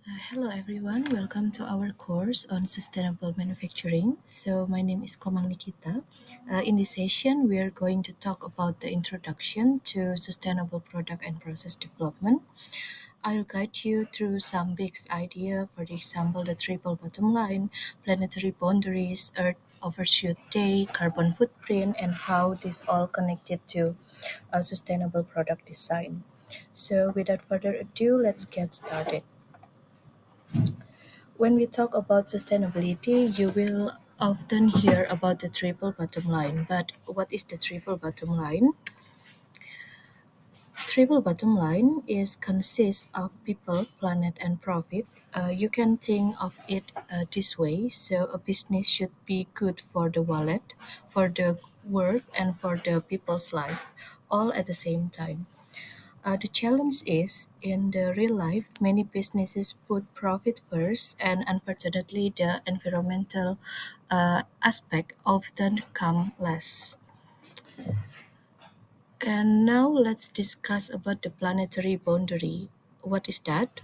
Hello everyone, welcome to our course on sustainable manufacturing. So my name is Komang Nickita. In this session, we are going to talk about the introduction to sustainable product and process development. I'll guide you through some big idea, for example, the triple bottom line, planetary boundaries, Earth overshoot day, carbon footprint, and how this all connected to a sustainable product design. So without further ado, let's get started. When we talk about sustainability, you will often hear about the triple bottom line. But what is the triple bottom line? Triple bottom line is consists of people, planet, and profit. You can think of it this way. So a business should be good for the wallet, for the work, and for the people's life, all at the same time. The challenge is in the real life, many businesses put profit first, and unfortunately, the environmental aspect often come last. And now let's discuss about the planetary boundary. What is that?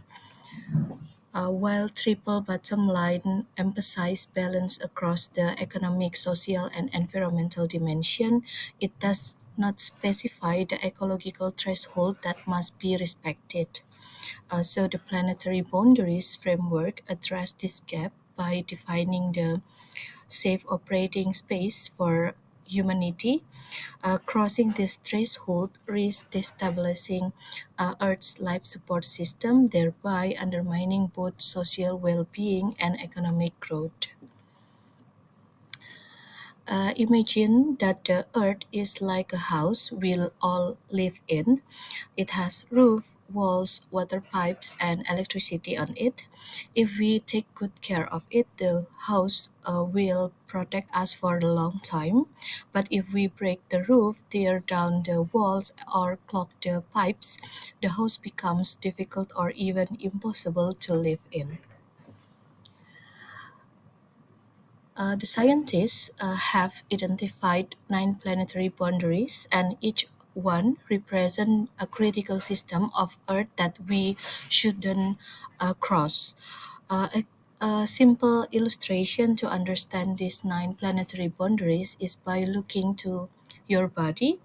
While triple bottom line emphasizes balance across the economic, social, and environmental dimension, it does not specify the ecological threshold that must be respected. So the planetary boundaries framework address this gap by defining the safe operating space for humanity. Crossing this threshold risks destabilizing Earth's life support system, thereby undermining both social well-being and economic growth. Imagine that the Earth is like a house we'll all live in. It has roof, walls, water pipes, and electricity on it. If we take good care of it, the house will protect us for a long time. But if we break the roof, tear down the walls, or clog the pipes, the house becomes difficult or even impossible to live in. The scientists have identified nine planetary boundaries, and each one represents a critical system of Earth that we shouldn't cross. A simple illustration to understand these nine planetary boundaries is by looking to your body.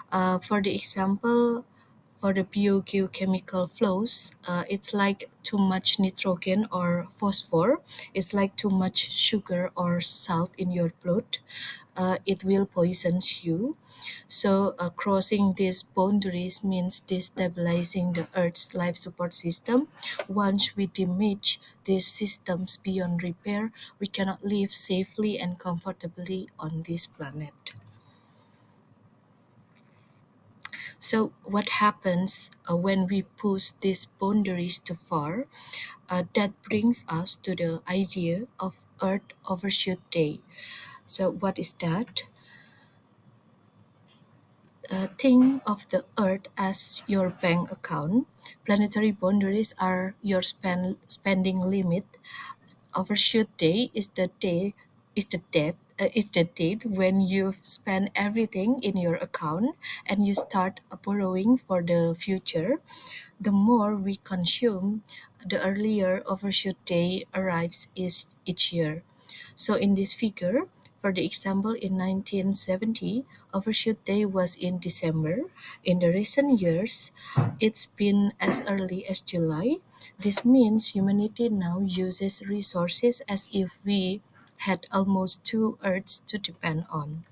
For the example, for the biochemical flows, it's like too much nitrogen or phosphor. It's like too much sugar or salt in your blood. It will poison you. So crossing these boundaries means destabilizing the Earth's life support system. Once we damage these systems beyond repair, we cannot live safely and comfortably on this planet. So, what happens when we push these boundaries too far? That brings us to the idea of Earth Overshoot Day. So, what is that? Think of the Earth as your bank account. Planetary boundaries are your spending limit. Overshoot day is the date when you've spent everything in your account and you start borrowing for the future. The more we consume, the earlier overshoot day arrives each year. So in this figure, for the example in 1970, overshoot day was in December. In the recent years, it's been as early as July. This means humanity now uses resources as if we had almost two Earths to depend on.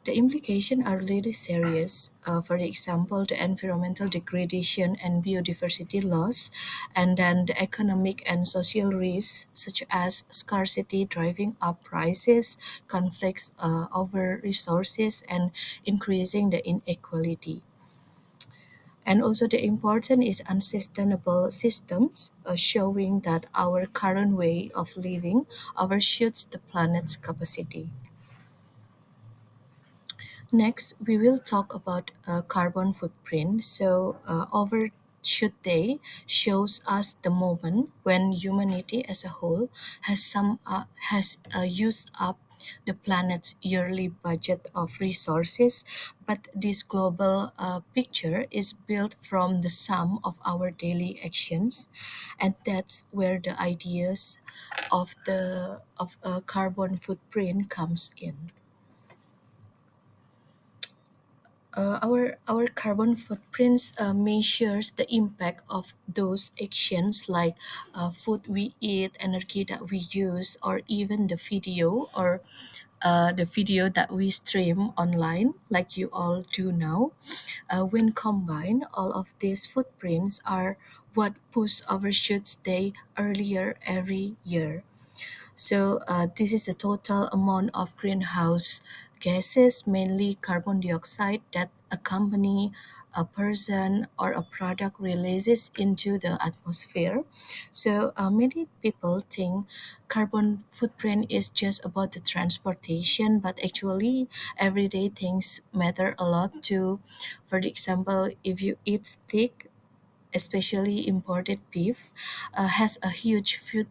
The implications are really serious. For example, the environmental degradation and biodiversity loss, and then the economic and social risks, such as scarcity driving up prices, conflicts over resources, and increasing the inequality. And also, the important is unsustainable systems, showing that our current way of living overshoots the planet's capacity. Next, we will talk about carbon footprint. So, overshoot day shows us the moment when humanity as a whole has used up the planet's yearly budget of resources, but this global picture is built from the sum of our daily actions, and that's where the ideas of a carbon footprint comes in. Our carbon footprints measures the impact of those actions like food we eat, energy that we use, or even the video that we stream online, like you all do now. When combined, all of these footprints are what push overshoots day earlier every year. So this is the total amount of greenhouse gases, mainly carbon dioxide, that a company, a person, or a product releases into the atmosphere. So many people think carbon footprint is just about the transportation, but actually everyday things matter a lot too. For example, if you eat steak, especially imported beef, has a huge food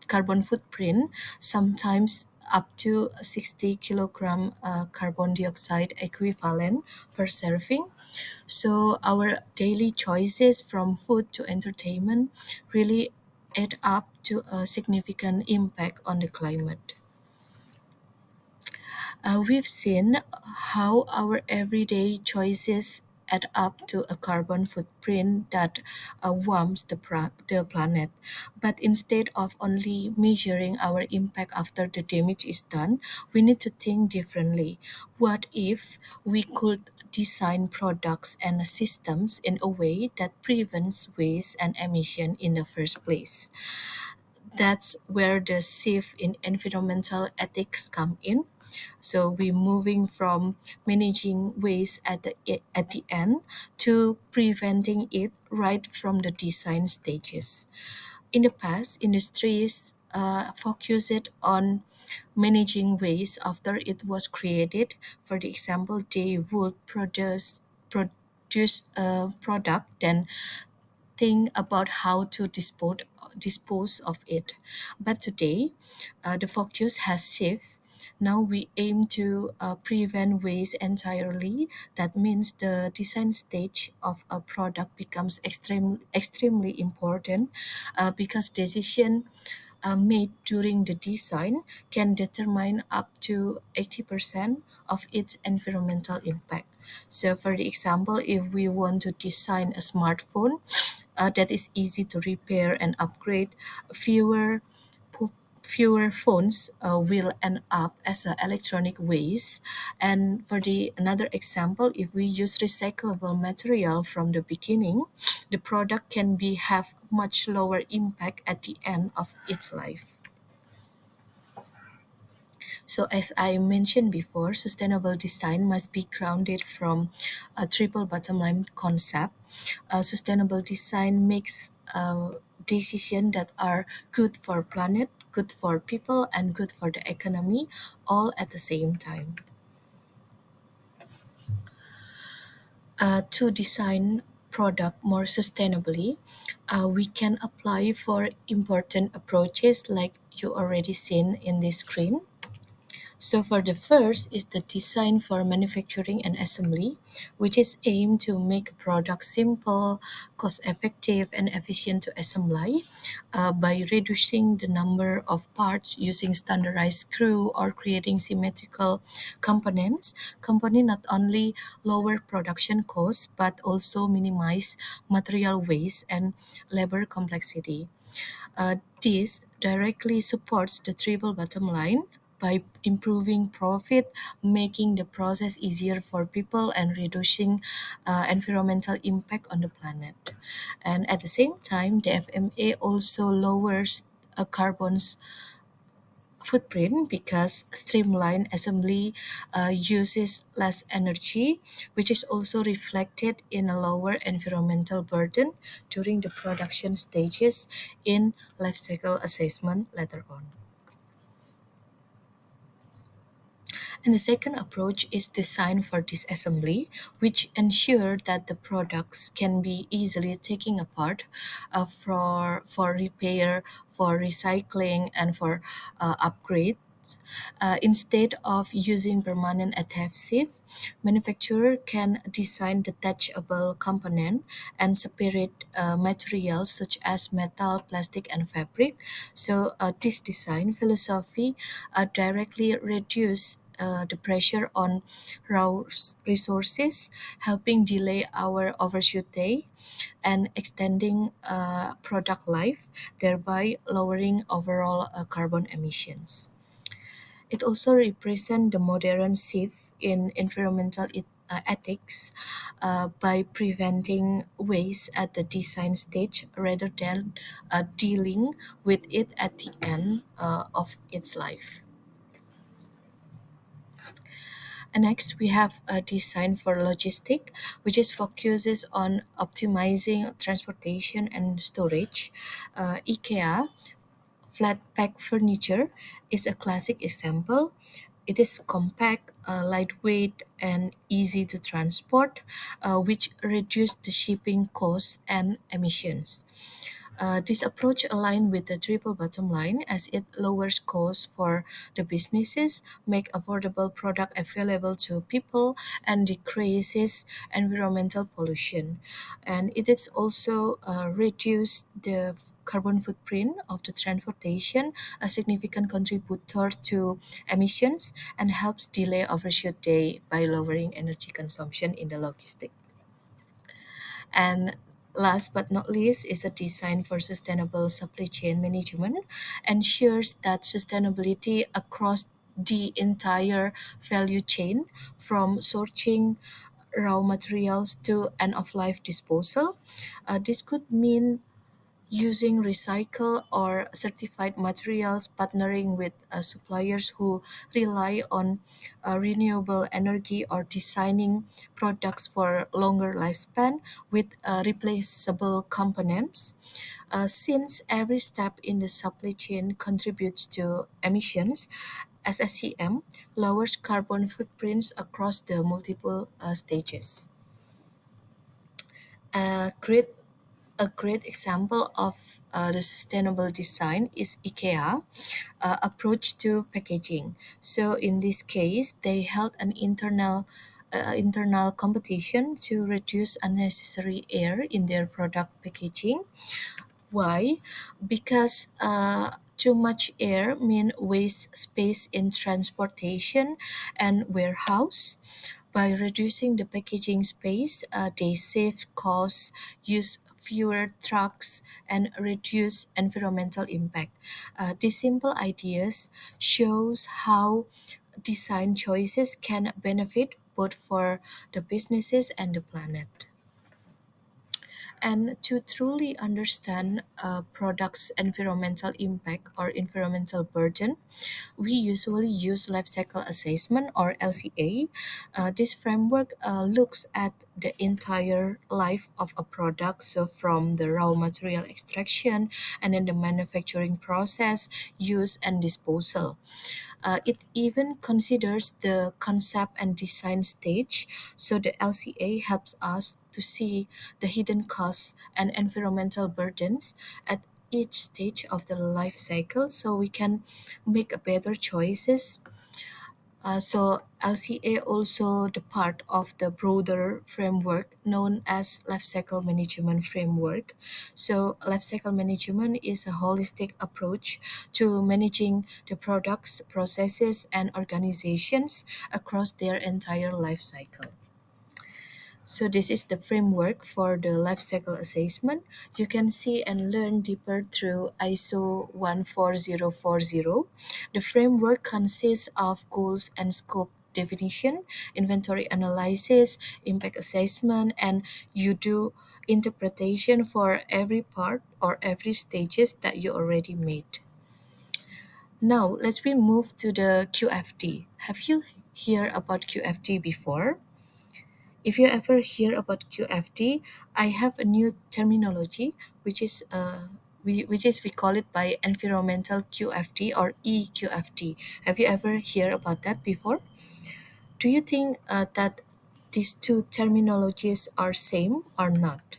carbon footprint, sometimes up to 60 kilogram carbon dioxide equivalent per serving. So our daily choices from food to entertainment really add up to a significant impact on the climate. We've seen how our everyday choices add up to a carbon footprint that warms the planet. But instead of only measuring our impact after the damage is done, we need to think differently. What if we could design products and systems in a way that prevents waste and emission in the first place? That's where the shift in environmental ethics come in. So we're moving from managing waste at the end to preventing it right from the design stages. In the past, industries focused on managing waste after it was created. For the example, they would produce a product, then think about how to dispose of it. But today, the focus has shifted. Now we aim to prevent waste entirely. That means the design stage of a product becomes extremely important because decision made during the design can determine up to 80% of its environmental impact. So, for the example, if we want to design a smartphone that is easy to repair and upgrade, fewer fewer phones will end up as a electronic waste. And for the another example, if we use recyclable material from the beginning, the product can be have much lower impact at the end of its life. So, as I mentioned before, sustainable design must be grounded from a triple bottom line concept. Sustainable design makes decisions that are good for planet, good for people, and good for the economy, all at the same time. To design product more sustainably, we can apply for important approaches like you already seen in this screen. So for the first is the design for manufacturing and assembly, which is aimed to make a product simple, cost-effective, and efficient to assembly by reducing the number of parts using standardized screw or creating symmetrical components. Company not only lower production costs but also minimize material waste and labor complexity. This directly supports the triple bottom line by improving profit, making the process easier for people, and reducing environmental impact on the planet. And at the same time, the FMA also lowers a carbon's footprint because streamlined assembly uses less energy, which is also reflected in a lower environmental burden during the production stages in life cycle assessment later on. And the second approach is design for disassembly, which ensure that the products can be easily taken apart for repair, for recycling, and for upgrade. Instead of using permanent adhesive, manufacturer can design detachable component and separate materials such as metal, plastic, and fabric. So this design philosophy directly reduce the pressure on resources, helping delay our overshoot day and extending product life, thereby lowering overall carbon emissions. It also represents the modern shift in environmental ethics by preventing waste at the design stage rather than dealing with it at the end of its life. And next, we have a design for logistic, which is focuses on optimizing transportation and storage. IKEA flat pack furniture is a classic example. It is compact, lightweight, and easy to transport, which reduce the shipping costs and emissions. This approach aligns with the triple bottom line as it lowers costs for the businesses, make affordable product available to people, and decreases environmental pollution. And it is also reduce the carbon footprint of the transportation, a significant contributor to emissions, and helps delay overshoot day by lowering energy consumption in the logistics. And last but not least is a design for sustainable supply chain management, ensures that sustainability across the entire value chain from sourcing raw materials to end of life disposal. This could mean using recycled or certified materials, partnering with suppliers who rely on renewable energy, or designing products for longer lifespan with replaceable components. Since every step in the supply chain contributes to emissions, SSCM lowers carbon footprints across the multiple stages. A great a great example of the sustainable design is IKEA approach to packaging. So in this case, they held an internal competition to reduce unnecessary air in their product packaging. Why? Because too much air mean waste space in transportation and warehouse. By reducing the packaging space, they save costs, use fewer trucks, and reduce environmental impact. These simple ideas shows how design choices can benefit both for the businesses and the planet. And to truly understand a product's environmental impact or environmental burden, we usually use life cycle assessment or LCA. This framework looks at the entire life of a product, so from the raw material extraction and then the manufacturing process, use, and disposal. It even considers the concept and design stage, so the LCA helps us to see the hidden costs and environmental burdens at each stage of the life cycle so we can make a better choices. So LCA also the part of the broader framework known as life cycle management framework. So life cycle management is a holistic approach to managing the products, processes, and organizations across their entire life cycle. So this is the framework for the life cycle assessment. You can see and learn deeper through ISO 14040. The framework consists of goals and scope definition, inventory analysis, impact assessment, and you do interpretation for every part or every stages that you already made. Now let's we move to the QFD. Have you heard about QFD before? If you ever hear about QFD, I have a new terminology which is we call it by environmental QFD or EQFD. Have you ever heard about that before? Do you think that these two terminologies are same or not?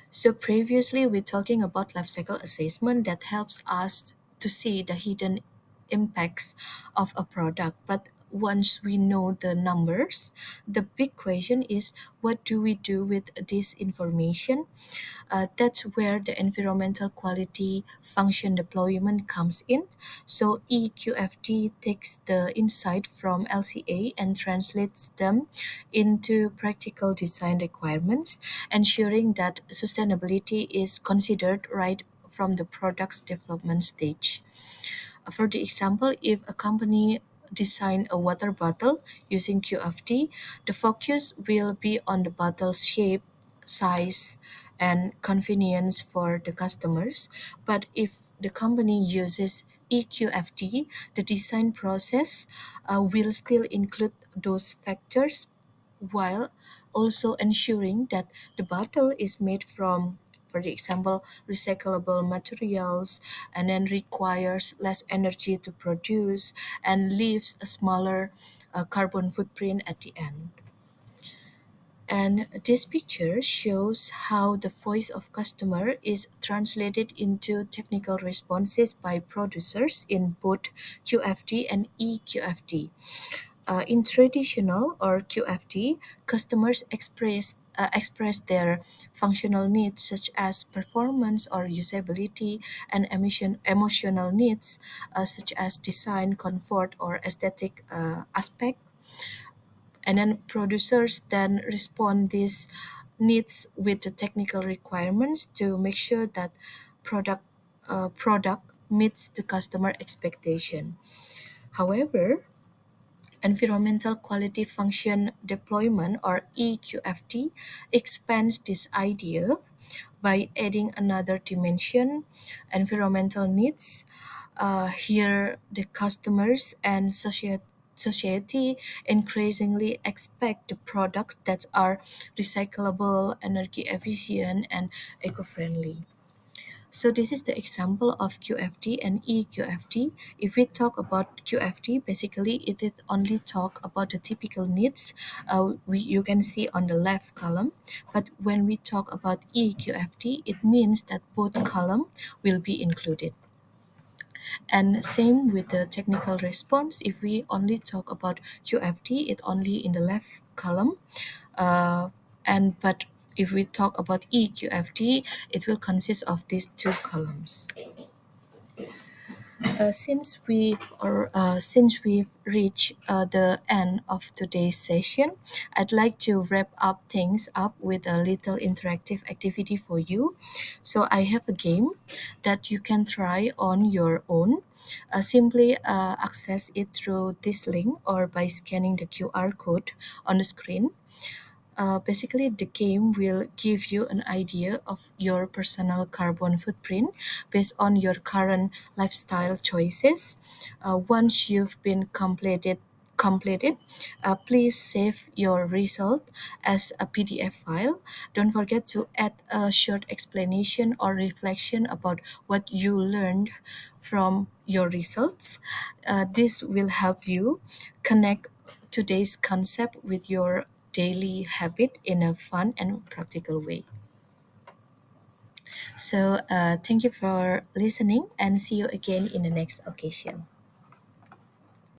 So previously we're talking about life cycle assessment that helps us to see the hidden impacts of a product. But once we know the numbers, the big question is, what do we do with this information? That's where the environmental quality function deployment comes in. So EQFD takes the insight from LCA and translates them into practical design requirements, ensuring that sustainability is considered right from the product's development stage. For the example, if a company design a water bottle using QFD, the focus will be on the bottle's shape, size, and convenience for the customers. But if the company uses EQFD, the design process will still include those factors while also ensuring that the bottle is made from, for the example, recyclable materials, and then requires less energy to produce and leaves a smaller carbon footprint at the end. And this picture shows how the voice of customer is translated into technical responses by producers in both QFD and EQFD. In traditional or QFD, customers express their functional needs such as performance or usability, and emotional needs such as design, comfort, or aesthetic aspect. And then producers then respond these needs with the technical requirements to make sure that product meets the customer expectation. However, environmental quality function deployment or EQFD expands this idea by adding another dimension, environmental needs. Here, the customers and society increasingly expect the products that are recyclable, energy efficient, and eco friendly. So this is the example of QFD and EQFD. If we talk about QFD, basically it is only talk about the typical needs you can see on the left column. But when we talk about EQFD, it means that both column will be included. And same with the technical response. If we only talk about QFD, it only in the left column. Uh, and but if we talk about EQFD, it will consist of these two columns. Since we've reached the end of today's session, I'd like to wrap up things up with a little interactive activity for you. So I have a game that you can try on your own. Simply access it through this link or by scanning the QR code on the screen. Basically, the game will give you an idea of your personal carbon footprint based on your current lifestyle choices. Once you've been completed, please save your result as a PDF file. Don't forget to add a short explanation or reflection about what you learned from your results. This will help you connect today's concept with your daily habit in a fun and practical way. So, thank you for listening and see you again in the next occasion.